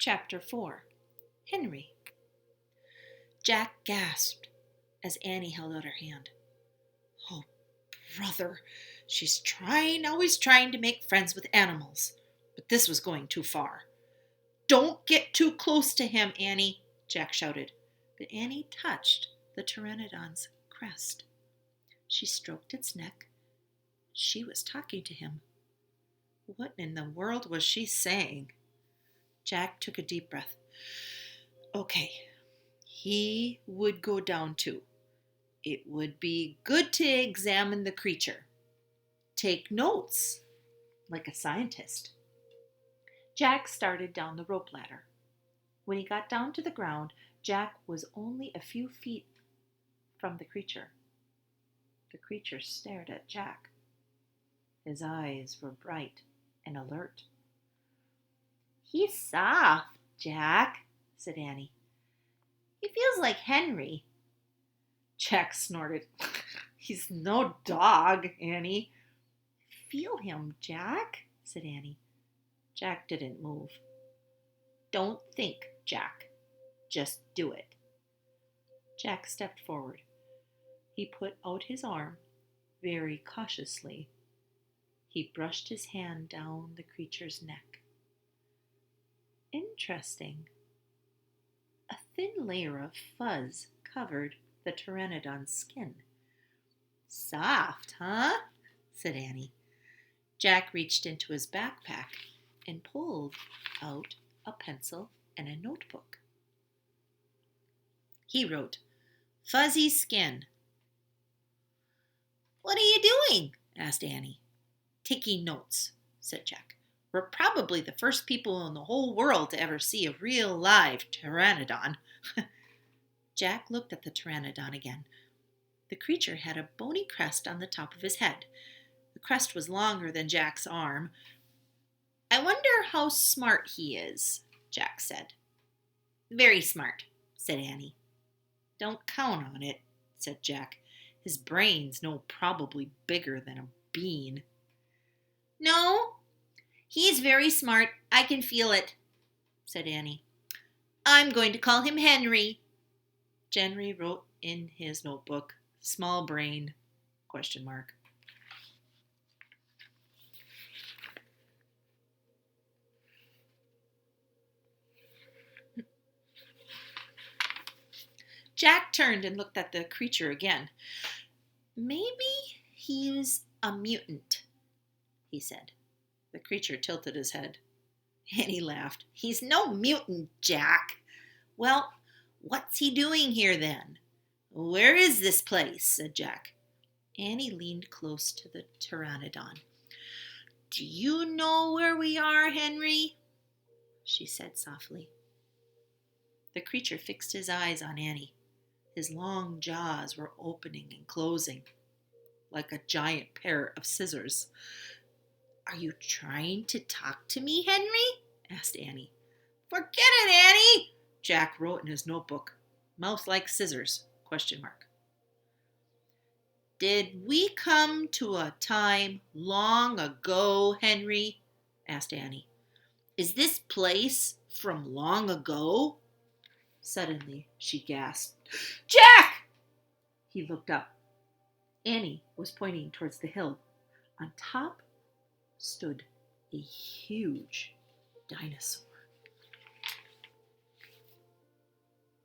Chapter 4. Henry. Jack gasped as Annie held out her hand. Oh, brother, she's always trying to make friends with animals. But this was going too far. Don't get too close to him, Annie, Jack shouted. But Annie touched the pteranodon's crest. She stroked its neck. She was talking to him. What in the world was she saying? Jack took a deep breath. Okay, he would go down too. It would be good to examine the creature. Take notes, like a scientist. Jack started down the rope ladder. When he got down to the ground, Jack was only a few feet from the creature. The creature stared at Jack. His eyes were bright and alert. He's soft, Jack, said Annie. He feels like Henry. Jack snorted. He's no dog, Annie. Feel him, Jack, said Annie. Jack didn't move. Don't think, Jack. Just do it. Jack stepped forward. He put out his arm very cautiously. He brushed his hand down the creature's neck. Interesting. A thin layer of fuzz covered the pteranodon's skin. Soft, huh? Said Annie. Jack reached into his backpack and pulled out a pencil and a notebook. He wrote, Fuzzy skin. What are you doing? Asked Annie. Taking notes, said Jack. We're probably the first people in the whole world to ever see a real live pteranodon. Jack looked at the pteranodon again. The creature had a bony crest on the top of his head. The crest was longer than Jack's arm. I wonder how smart he is, Jack said. Very smart, said Annie. Don't count on it, said Jack. His brain's probably bigger than a bean. No, he's very smart. I can feel it, said Annie. I'm going to call him Henry. Henry wrote in his notebook, small brain, ? Jack turned and looked at the creature again. Maybe he's a mutant, he said. The creature tilted his head. Annie laughed. He's no mutant, Jack. Well, what's he doing here then? Where is this place? Said Jack. Annie leaned close to the pteranodon. Do you know where we are, Henry? She said softly. The creature fixed his eyes on Annie. His long jaws were opening and closing like a giant pair of scissors. Are you trying to talk to me, Henry? Asked Annie. Forget it, Annie, Jack wrote in his notebook. Mouth like scissors, ? Did we come to a time long ago, Henry? Asked Annie. Is this place from long ago? Suddenly, she gasped. Jack! He looked up. Annie was pointing towards the hill. On top stood a huge dinosaur.